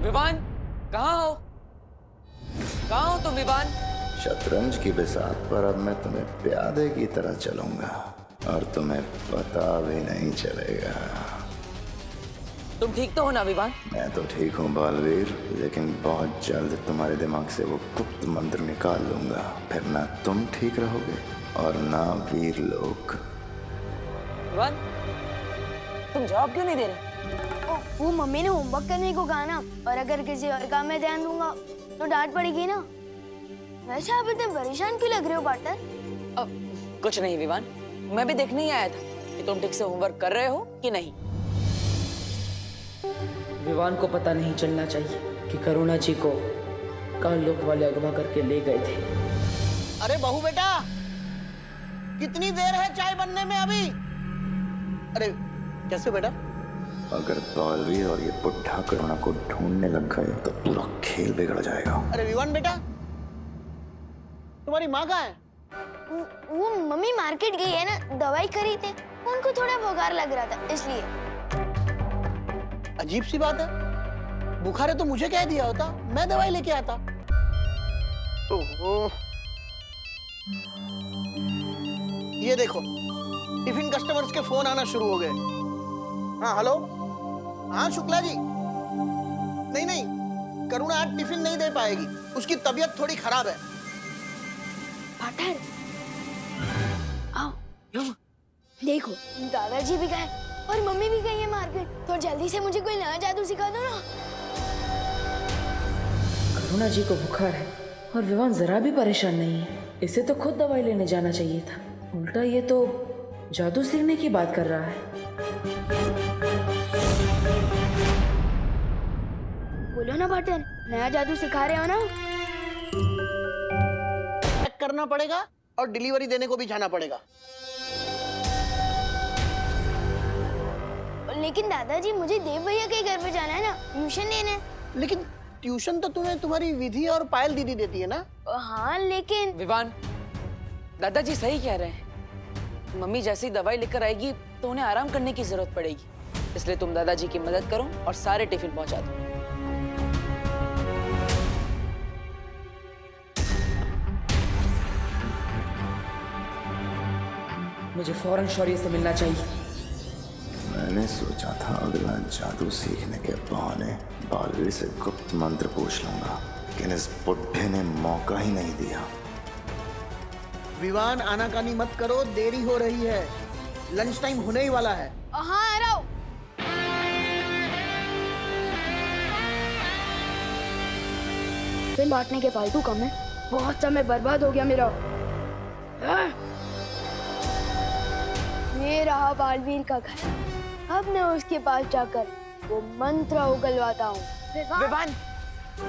विवान, कहाँ हो? कहाँ हो तुम विवान? शतरंज की बिसात पर अब मैं तुम्हें प्यादे की तरह चलूंगा और तुम्हें पता भी नहीं चलेगा। तुम ठीक तो हो ना विवान? मैं तो ठीक हूँ बालवीर, लेकिन बहुत जल्द तुम्हारे दिमाग से वो गुप्त मंत्र निकाल लूंगा। फिर ना तुम ठीक रहोगे और ना वीर लोग। विवान, तुम जवाब क्यों नहीं दे रहे? वो मम्मी ने होमवर्क करने को कहा ना, और अगर किसी और काम में ध्यान दूंगा तो डांट पड़ेगी ना। वैसे आप इतने परेशान क्यों लग रहे हो पार्टनर? कुछ नहीं विवान, मैं भी देखने ही आया था कि तुम ठीक से होमवर्क कर रहे हो कि नहीं। विवान को पता नहीं चलना चाहिए कि करुणा जी को काल लोक वाले अगवा करके ले गए थे। अरे बहू बेटा, कितनी देर है चाय बनने में अभी? अरे कैसे बेटा? अगर बालवीर और ये बुढ़ा करुणा को ढूंढने लग गए तो पूरा खेल बिगड़ जाएगा। अरे विवान बेटा, तुम्हारी माँ कहाँ है? वो मम्मी मार्केट गई है ना, दवाई खरीदने। उनको थोड़ा बुखार लग रहा था इसलिए। अजीब सी बात है, बुखार है तो मुझे कह दिया होता, मैं दवाई लेके आता। ओहो, ये देखो टिफिन कस्टमर्स के फोन आना शुरू हो गए। हाँ हेलो, हाँ शुक्ला जी। नहीं नहीं, करुणा आज टिफिन नहीं दे पाएगी, उसकी तबीयत थोड़ी खराब है। पार्टनर आओ, देखो दादाजी भी गए और मम्मी भी गई है मार्केट। तो जल्दी से मुझे कोई नया जादू सिखा दो ना। करुणा जी को बुखार है और विवान जरा भी परेशान नहीं है। इसे तो खुद दवाई लेने जाना चाहिए था, उल्टा ये तो जादू सीखने की बात कर रहा है। बोलो ना पार्टनर, नया जादू सिखा रहे हो ना? पैक करना पड़ेगा और डिलीवरी देने को भी जाना पड़ेगा। लेकिन दादाजी मुझे देव भैया के घर पे जाना है ना, ट्यूशन लेने। लेकिन ट्यूशन तो तुम्हें तुम्हारी विधि और पायल दीदी देती है ना? हाँ लेकिन विवान, दादाजी सही कह रहे हैं। मम्मी जैसी दवाई लेकर आएगी तो उन्हें आराम करने की जरूरत पड़ेगी, इसलिए तुम दादाजी की मदद करो और सारे टिफिन पहुंचा दो। मुझे फौरन शौर्य से मिलना चाहिए। मैंने सोचा था अगला जादू सीखने के बहाने बालवीर से गुप्त मंत्र पूछ लूंगा, लेकिन इस बुढ़े ने मौका ही नहीं दिया। विवान आनाकानी मत करो, देरी हो रही है, लंच टाइम होने ही वाला है। हाँ आ रहा हूँ। फिर बांटने के फालतू कम है, बहुत समय बर्बाद हो गया मेरा। ये रहा बालवीर का घर। अब मैं उसके पास जाकर वो मंत्र उगलवाता हूँ। विवान,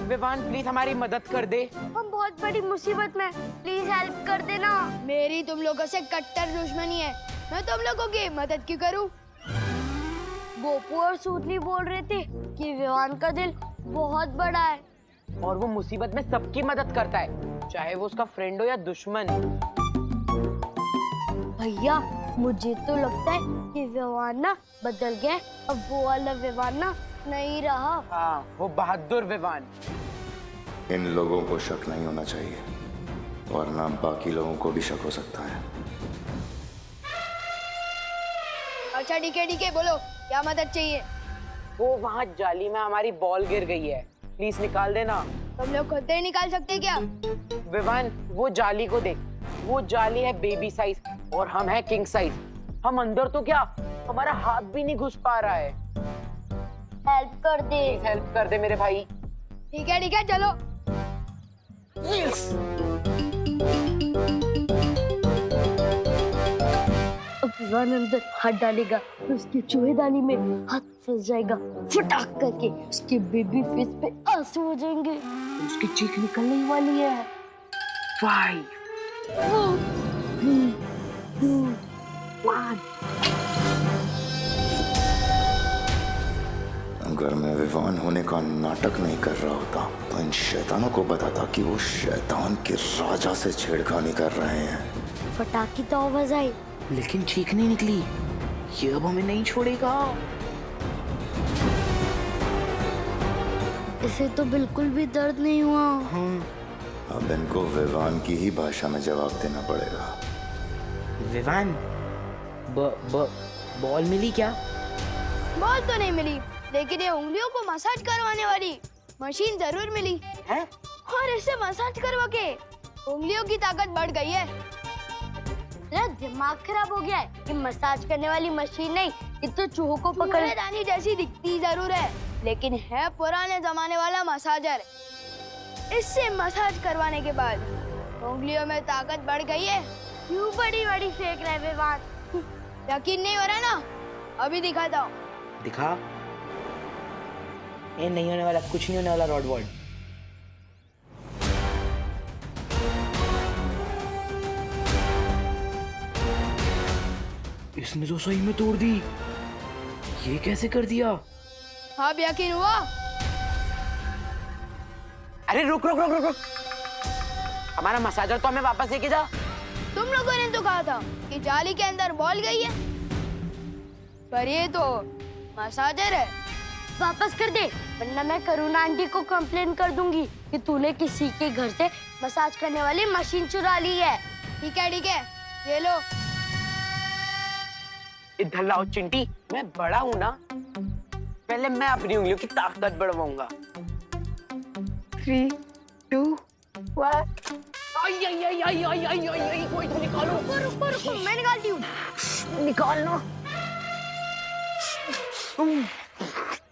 विवान प्लीज हमारी मदद कर दे। हम बहुत बड़ी मुसीबत में, प्लीज हेल्प कर देना। मेरी तुम लोगों से कट्टर दुश्मनी है, मैं तुम लोगों की मदद क्यों करूं? गोपू और सूतली बोल रहे थे कि विवान का दिल बहुत बड़ा है और वो मुसीबत में सबकी मदद करता है, चाहे वो उसका फ्रेंड हो या दुश्मन। भैया मुझे तो लगता है कि विवान ना बदल गया, अब वो वाला विवान ना नहीं रहा। हाँ, वो बहादुर विवान। इन लोगों को शक नहीं होना चाहिए, वरना बाकी लोगों को भी शक हो सकता है। अच्छा ठीक है, बोलो क्या मदद चाहिए? वो वहाँ जाली में हमारी बॉल गिर गई है, प्लीज निकाल देना। तुम लोग खुद ही निकाल सकते क्या? विवान वो जाली को देख, वो जाली है बेबी साइज और हम है किंग साइज। हम अंदर तो क्या, हमारा हाथ भी नहीं घुस पा रहा है। हेल्प कर दे। प्लीज हेल्प कर दे मेरे भाई। ठीक है चलो। अब विवान अंदर हाथ डालेगा तो उसकी चूहेदानी में हाथ फंस जाएगा, फटाक करके उसके बेबी फेस पे आंसू हो जाएंगे, उसकी चीख निकलने ही वाली है। 5 4 3 2 1। अगर मैं विवान होने का नाटक नहीं कर रहा होता तो इन शैतानों को बताता कि वो शैतान के राजा से छेड़खानी कर रहे हैं। फटाकी तो आवाज आई, लेकिन चीख नहीं निकली। ये अब हमें नहीं छोड़ेगा। इसे तो बिल्कुल भी दर्द नहीं हुआ। अब इनको विवान की ही भाषा में जवाब देना पड़ेगा। विवान, बॉल मिली क्या? बॉल तो नहीं मिली, लेकिन ये उंगलियों को मसाज करवाने वाली मशीन जरूर मिली है? और इससे मसाज करवा के उंगलियों की ताकत बढ़ गई है। मेरा दिमाग खराब हो गया है। ये मसाज करने वाली मशीन नहीं, ये तो चूहों को पकड़ने जैसी दिखती जरूर है, लेकिन है पुराने जमाने वाला मसाजर। इससे मसाज करवाने के बाद उंगलियों में ताकत बढ़ गई है। क्यों बड़ी बड़ी फेंक रहे विवान? यकीन नहीं हो रहा ना? अभी दिखाता हूँ। दिखा। ये नहीं होने वाला, कुछ नहीं होने वाला रॉडवर्ड। इसने तो सही में तोड़ दी। ये कैसे कर दिया? अब यकीन हुआ? अरे रुक रुक रुक रुक रुक, हमारा मसाजर तो हमें वापस लेके जा। तुम लोगों ने तो कहा था कि जाली के अंदर बॉल गई है, पर ये तो मसाजर है। वापस कर दे, वरना मैं करुणा आंटी को कंप्लेन कर दूंगी कि तूने किसी के घर से मसाज करने वाली मशीन चुरा ली है। ठीक है, ये लो। इधर लाओ चिंटी, मैं बड़ा हूँ ना, पहले मैं अपनी उंगलियों की ताकत बढ़वाऊंगा। 3, 2, 1। कोई तो निकालो। रुको, मैं निकालती हूँ। निकालना।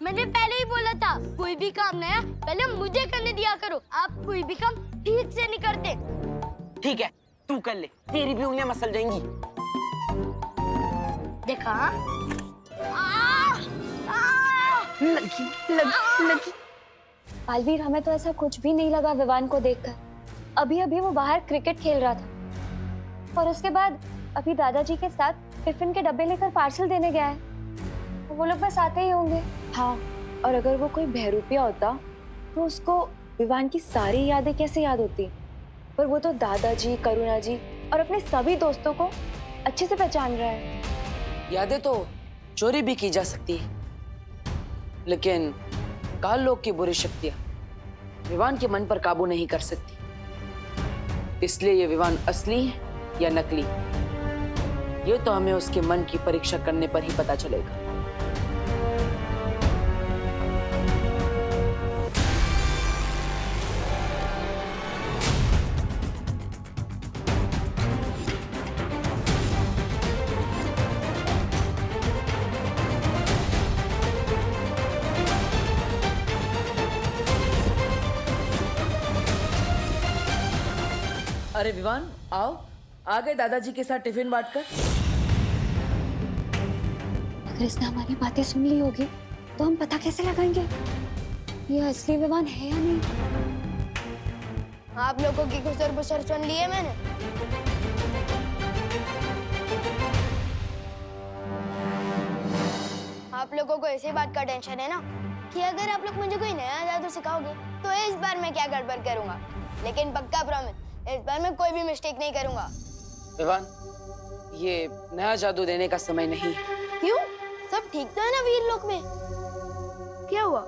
मैंने पहले ही बोला था, कोई भी काम नया पहले मुझे करने दिया करो। आप कोई भी काम ठीक से नहीं करते। ठीक है, तू कर ले, तेरी भी उंगलियां मसल जाएंगी। देखा? लगी। बालवीर, हमें तो ऐसा कुछ भी नहीं लगा विवान को देखकर। अभी अभी वो बाहर क्रिकेट खेल रहा था और उसके बाद अभी दादाजी के साथ टिफिन के डब्बे लेकर पार्सल देने गया है। वो लोग बस आते ही होंगे। हाँ, और अगर वो कोई बहरूपिया होता तो उसको विवान की सारी यादें कैसे याद होती? पर वो तो दादाजी, करुणा जी और अपने सभी दोस्तों को अच्छे से पहचान रहा है। यादें तो चोरी भी की जा सकती है, लेकिन काल लोग की बुरी शक्तियां विवान के मन पर काबू नहीं कर सकती। इसलिए ये विवान असली है या नकली, ये तो हमें उसके मन की परीक्षा करने पर ही पता चलेगा। अरे विवान, आओ, आ गए दादाजी के साथ टिफिन बांटकर। अगर इसने हमारी बातें सुन ली होगी तो हम पता कैसे लगाएंगे ये असली विवान है या नहीं? आप लोगों की गुसर बुसर सुन ली है मैंने। आप लोगों को इसी बात का टेंशन है ना कि अगर आप लोग मुझे कोई नया जादू सिखाओगे तो इस बार मैं क्या गड़बड़ करूंगा, लेकिन पक्का प्रॉमिस, इस बार मैं कोई भी मिस्टेक नहीं करूंगा। विवान, ये नया जादू देने का समय नहीं है। क्यों? सब ठीक तो है ना वीर लोक में? क्या हुआ?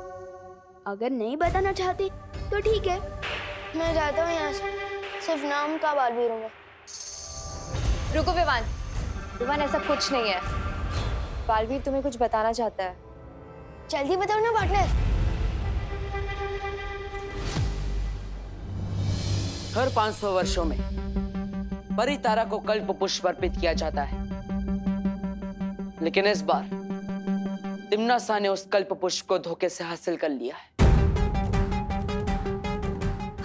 अगर नहीं बताना चाहती तो ठीक है, मैं जाता हूँ यहाँ से। सिर्फ नाम का बालवीर हूँ मैं। रुको विवान, विवान ऐसा कुछ नहीं है। बालवीर तुम्हें कुछ बताना चाहता है। जल्दी बताओ ना पार्टनर। हर 500 वर्षों में परितारा को कल्प पुष्प अर्पित किया जाता है, लेकिन इस बार तिम्नासा ने उस कल्प पुष्प को धोखे से हासिल कर लिया है।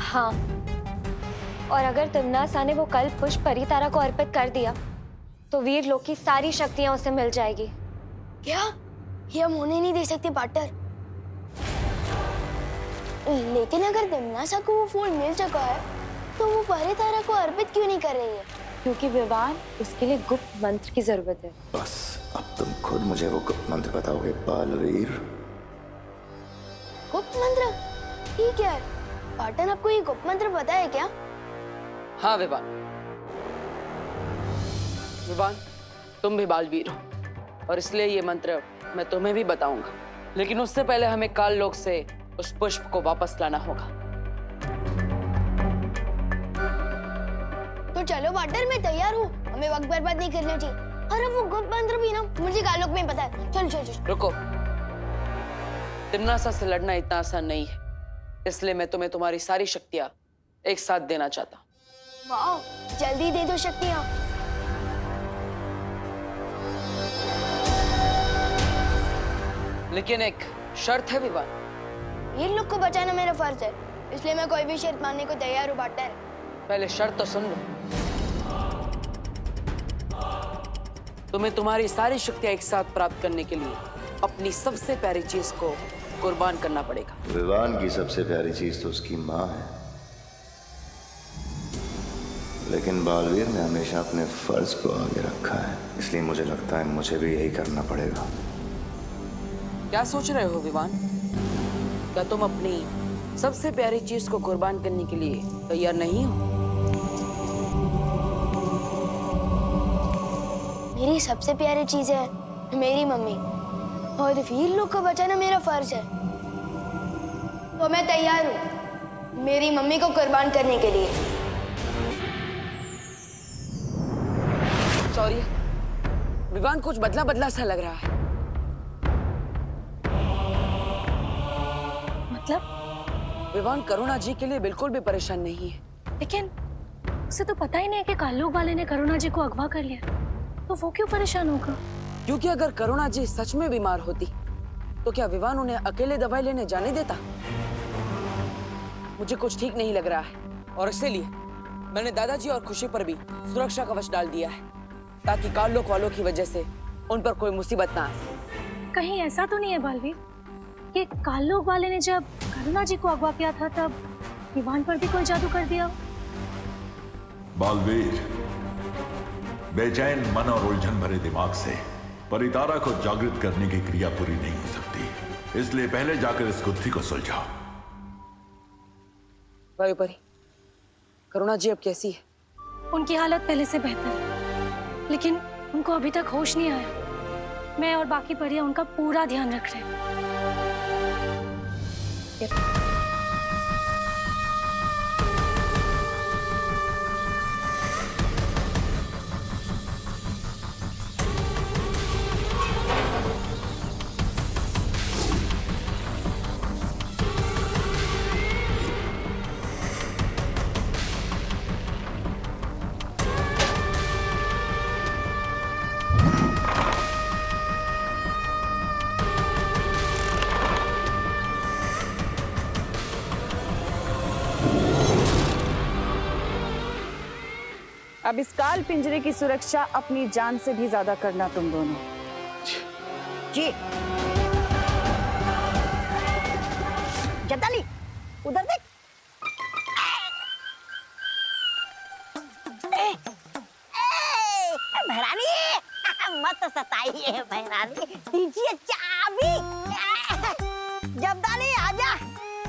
हाँ, और अगर तिम्नासा ने वो कल्प पुष्प परितारा को अर्पित कर दिया तो वीर लोक की सारी शक्तियां उसे मिल जाएगी। क्या? ये हम होने नहीं दे सकते पार्टनर। लेकिन अगर तिम्नासा को वो फूल मिल चुका है तो वो परितारा को अर्पित क्यों नहीं कर रही है? क्योंकि विवान, उसके लिए गुप्त मंत्र की जरूरत है। बस अब तुम खुद मुझे वो गुप्त मंत्र बताओगे बालवीर। गुप्त मंत्र? ठीक है पार्टनर, आपको ये गुप्त मंत्र पता है क्या? हाँ विवान, विवान तुम भी बालवीर हो और इसलिए ये मंत्र मैं तुम्हें भी बताऊंगा, लेकिन उससे पहले हमें काल लोक से उस पुष्प को वापस लाना होगा। तो चलो पार्टनर, मैं तैयार हूँ। हमें वक्त बर्बाद नहीं करना चाहिए। अरे वो गुप्त मंत्र भी ना मुझे कालोक में पता है। चलो चलो चलो। रुको, तिम्नासा से लड़ना इतना आसान नहीं है, इसलिए मैं तुम्हें तुम्हारी सारी शक्तियां एक साथ देना चाहता हूँ। वाओ, जल्दी दे दो शक्तियाँ। लेकिन एक शर्त है विवान। इन लोग को बचाना मेरा फर्ज है, इसलिए मैं कोई भी शर्त मानने को तैयार हूँ पार्टनर। पहले शर्त तो सुन लो। तुम्हें तुम्हारी सारी शक्तियां एक साथ प्राप्त करने के लिए अपनी सबसे प्यारी चीज को कुर्बान करना पड़ेगा। विवान की सबसे प्यारी चीज तो उसकी माँ है, लेकिन बालवीर ने हमेशा अपने फर्ज को आगे रखा है, इसलिए मुझे लगता है मुझे भी यही करना पड़ेगा। क्या सोच रहे हो विवान? क्या तुम अपनी सबसे प्यारी चीज को कुर्बान करने के लिए तैयार नहीं हो? मेरी सबसे प्यारी चीज है मेरी मम्मी, और वीर लोग को बचाना मेरा फर्ज है। तो मैं तैयार हूँ मेरी मम्मी को कुर्बान करने के लिए। सॉरी विवान, कुछ बदला बदला सा लग रहा है। मतलब? विवान करुणा जी के लिए बिल्कुल भी परेशान नहीं है। लेकिन उसे तो पता ही नहीं है कि काल्लोग वाले ने करुणा जी को अगवा कर लिया, तो वो क्यों परेशान होगा? क्योंकि अगर करुणा जी सच में बीमार होती तो क्या विवान उन्हें अकेले दवाई लेने जाने देता? मुझे कुछ ठीक नहीं लग रहा है, और इसीलिए मैंने दादाजी और खुशी पर भी सुरक्षा कवच डाल दिया है, ताकि काल्लोग वालों की वजह से उन पर कोई मुसीबत ना आए। कहीं ऐसा तो नहीं है बालवीर कि काल्लोग वाले ने जब करुणा जी को अगवा किया था तब विवान पर भी कोई जादू कर दिया? बालवीर, बेचैन मन और उलझन भरे दिमाग से परितारा को जागृत करने की क्रिया पूरी नहीं हो सकती, इसलिए पहले जाकर इस गुत्थी को सुलझाओ। वायुपरी, करुणा जी अब कैसी है? उनकी हालत पहले से बेहतर है, लेकिन उनको अभी तक होश नहीं आया। मैं और बाकी परियां उनका पूरा ध्यान रख रहे हैं। अब इस काल पिंजरे की सुरक्षा अपनी जान से भी ज्यादा करना तुम दोनों। जी जताली, उधर देख। महारानी मत सताइए महारानी, दीजिए चाबी। जब्दाली आजा,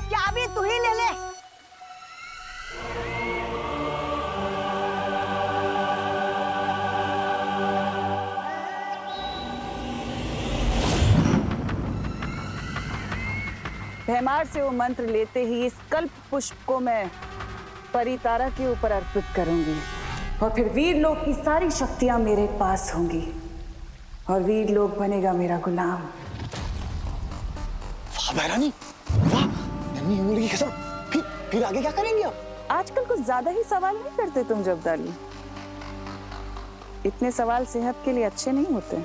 चाबी तू ही ले ले। भैमार से वो मंत्र लेते ही इस कल्प पुष्प को मैं परितारा के ऊपर अर्पित करूंगी, और फिर वीर लोक की सारी शक्तियां मेरे पास होंगी, और वीर लोक बनेगा मेरा गुलाम। वाह महारानी, वाह, नन्ही उंगली की कसम। फिर आगे क्या करेंगे आप? आजकल कुछ ज्यादा ही सवाल नहीं करते तुम जब्दाली। इतने सवाल सेहत के लिए अच्छे नहीं होते।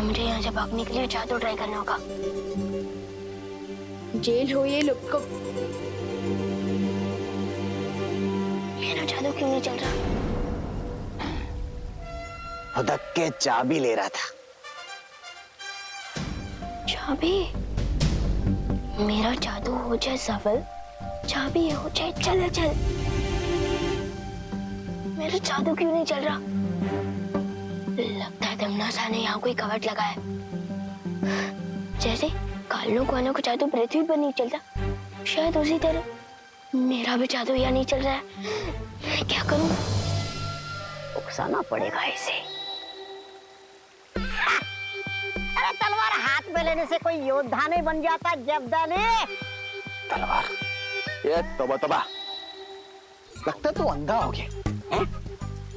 मुझे यहाँ से भागने के लिए जादू ट्राई करना होगा। जेल हो ये लोग को, मेरा जादू क्यों नहीं चल रहा? हुदक के चाबी ले रहा था। चाबी? मेरा जादू हो जाए सफल, चाबी हो जाए चल चल। मेरा जादू क्यों नहीं चल रहा? लगता है तिम्नासा ने यहाँ कोई कवच लगाया, जैसे कालों को आना को जादू पृथ्वी पर नहीं चलता, शायद उसी तरह मेरा भी जादू यहाँ नहीं चल रहा है। मैं क्या करूं? उकसाना पड़ेगा इसे। अरे तलवार हाथ में लेने से कोई योद्धा नहीं बन जाता जब्दाने। तलवार? ये तोबा तोबा, लगता तू अंधा हो गया।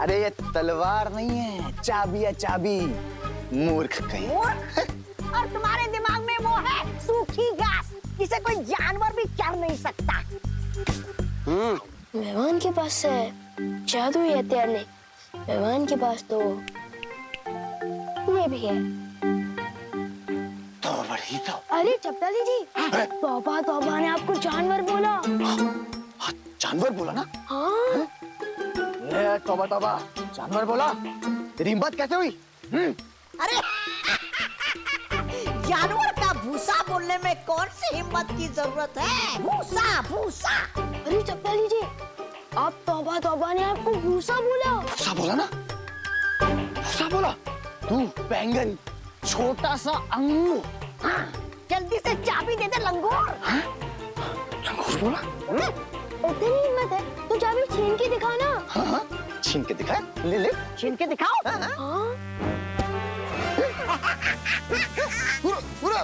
अरे ये तलवार नहीं है, चाबी है चाबी। मूर्ख कहीं। मूर्ख? और तुम्हारे दिमाग में वो है सूखी घास जिसे कोई जानवर भी चढ़ नहीं सकता। मेहमान के पास है जादू ही हथियार नहीं, मेहमान के पास तो ये भी है। तो बड़ी तो। अरे चपटाली जी, तौबा तौबा ने आपको जानवर बोला। हाँ, जानवर बोला ना? हाँ। ये तौबा तौबा, जानवर बोला? तेरी हिम्मत कैसे हुई? अरे जानवर का भूसा बोलने में कौन सी हिम्मत की जरूरत है? भूसा भूसा। अरे चपटाली जी, आप तौबा तौबा ने आपको भूसा बोला। भूसा बोला ना? भूसा बोला? तू बैंगन, छोटा सा अंगूर। हाँ, जल्दी से चाबी दे दे लंगूर। लंगूर बोला? इतनी हिम्मत है तो चाबी छीन के दिखाना। हाँ, छीन के दिखा। ले ले। छीन के दिखाओ। हाँ। पूरा पूरा।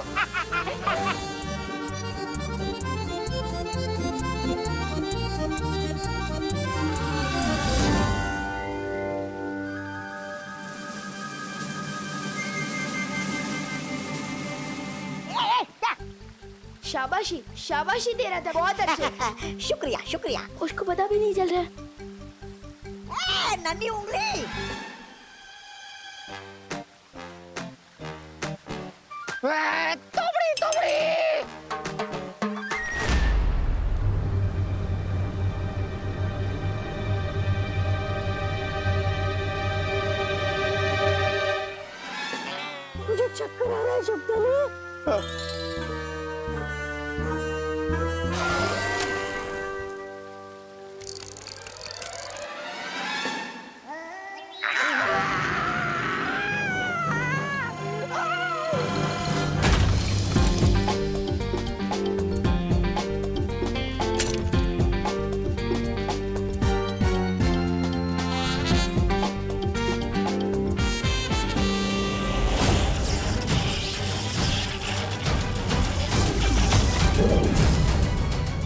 शाबाशी शाबाशी दे रहा था, बहुत अच्छे। शुक्रिया शुक्रिया। उसको पता भी नहीं चल रहा। नन्ही उंगली। तोबड़ी तोबड़ी। मुझे चक्कर आ रहा है शब्दाली।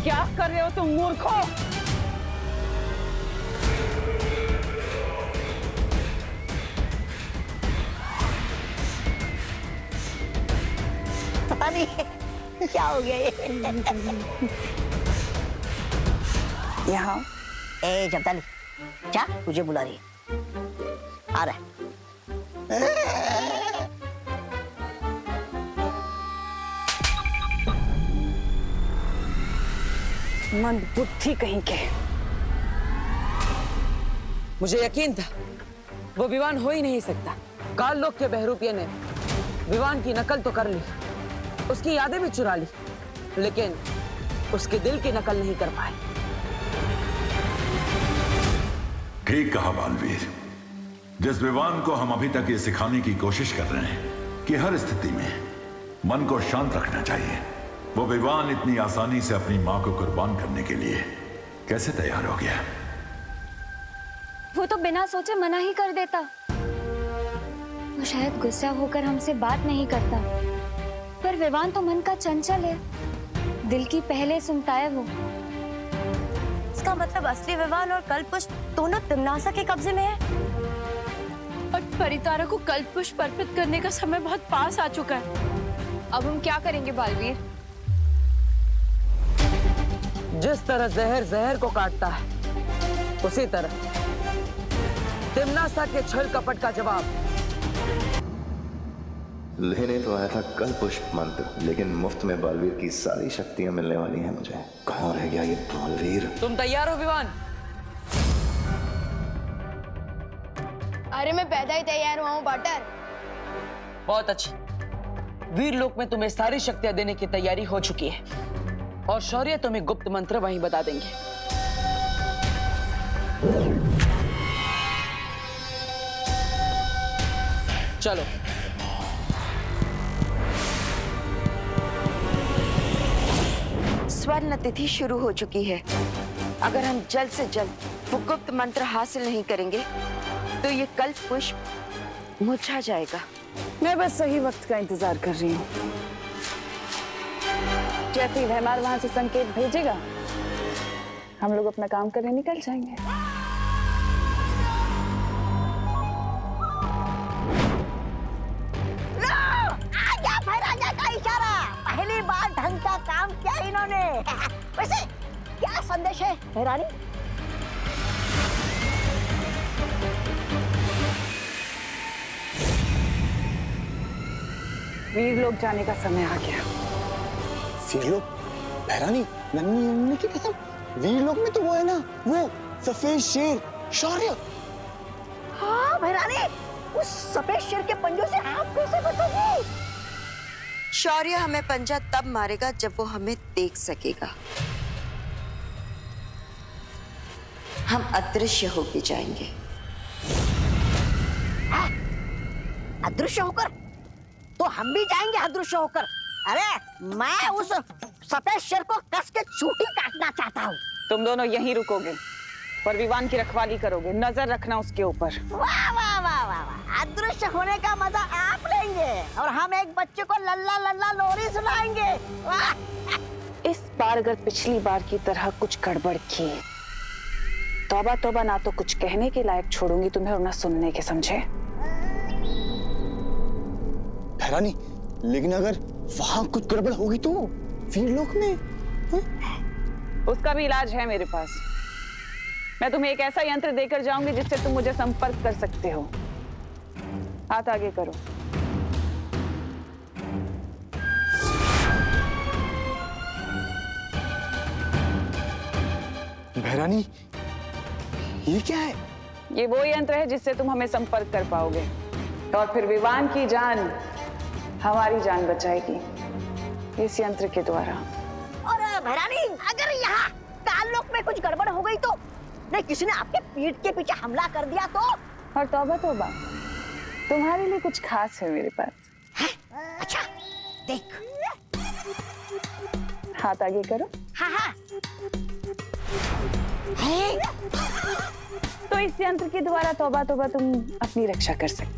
क्या कर रहे हो तुम मूर्खों? पता नहीं क्या हो गया ये। यहाँ ए जब्दाली, जा तुझे बुला रही है। आ रहा है। मंद बुद्धि कहीं के। मुझे यकीन था वो विवान हो ही नहीं सकता। काल लोक के बहरूपिये ने विवान की नकल तो कर ली, उसकी यादें भी चुरा ली, लेकिन उसके दिल की नकल नहीं कर पाए। ठीक कहा बालवीर। जिस विवान को हम अभी तक ये सिखाने की कोशिश कर रहे हैं कि हर स्थिति में मन को शांत रखना चाहिए, वो विवान इतनी आसानी से अपनी मां को कुर्बान करने के लिए कैसे तैयार हो गया? वो तो बिना सोचे मना ही कर देता। वो शायद गुस्सा होकर हमसे बात नहीं करता, पर विवान तो मन का चंचल है, दिल की पहले सुनता है वो। इसका मतलब असली विवान और कल्पपुष्प दोनों तिम्नासा के कब्जे में है। और परितारा को कल्पपुष्प अर्पित करने का समय बहुत पास आ चुका है। अब हम क्या करेंगे बालवीर? जिस तरह जहर जहर को काटता है, उसी तरह तिम्नासा के छल कपट का जवाब लेने तो आया था कल पुष्प मंत्र, लेकिन मुफ्त में बालवीर की सारी शक्तियां मिलने वाली हैं मुझे। कहाँ रह गया ये बालवीर? तुम तैयार हो विवान? अरे मैं पैदा ही तैयार हुआ हूँ बटर। बहुत अच्छी। वीर लोक में तुम्हें सारी शक्तियां देने की तैयारी हो चुकी है और शौर्य तुम्हें गुप्त मंत्र वहीं बता देंगे। चलो। स्वर्ण तिथि शुरू हो चुकी है। अगर हम जल्द से जल्द वो गुप्त मंत्र हासिल नहीं करेंगे तो ये कल्प पुष्प मुरझा जाएगा। मैं बस सही वक्त का इंतजार कर रही हूँ। जैसे ही भैमार वहां से संकेत भेजेगा, हम लोग अपना काम करने निकल जाएंगे। आजा भैराजा का इशारा। पहली बार ढंग का काम किया इन्होंने। वैसे क्या संदेश है भैरानी? वीर लोग जाने का समय आ गया। वीर लोग? भैरानी, नन्ही की कसम, वीर लोग में तो वो है ना, वो सफेद शेर शौर्य। हाँ भैरानी, उस सफेद शेर के पंजों से आप कैसे बचोगे? शौर्य हमें पंजा तब मारेगा जब वो हमें देख सकेगा। हम अदृश्य होके जाएंगे। अदृश्य होकर? तो हम भी जाएंगे अदृश्य होकर। अरे मैं उस सफेद शेर को कस के चूटी काटना चाहता हूँ। तुम दोनों यहीं रुकोगे पर विवान की रखवाली करोगे, नजर रखना उसके ऊपर। वाह वाह वाह वाह वाह, अदृश्य होने का मजा आप लेंगे और हम एक बच्चे को लल्ला लल्ला लोरी सुनाएंगे। वाह। इस बार अगर पिछली बार की तरह कुछ गड़बड़ की, तौबा तौबा, ना तो कुछ कहने के लायक छोड़ूंगी तुम्हें और ना सुनने के, समझे? भैरानी, लेकिन अगर वहां कुछ गड़बड़ होगी तो वीर लोक में? उसका भी इलाज है मेरे पास। मैं तुम्हें एक ऐसा यंत्र देकर जाऊंगी जिससे तुम मुझे संपर्क कर सकते हो। हाथ आगे करो। भैरानी, ये क्या है? ये वो यंत्र है जिससे तुम हमें संपर्क कर पाओगे और फिर विवान की जान हमारी जान बचाएगी इस यंत्र के द्वारा। और भैरानी, अगर यहाँ काललोक में कुछ गड़बड़ हो गई तो, नहीं किसी ने आपके पीठ के पीछे हमला कर दिया तो? और तौबा तौबा, तुम्हारे लिए कुछ खास है मेरे पास। है? अच्छा, देख। हाथ आगे करो। हाँ हाँ। है? तो इस यंत्र के द्वारा तौबा तौबा तुम अपनी रक्षा कर सकते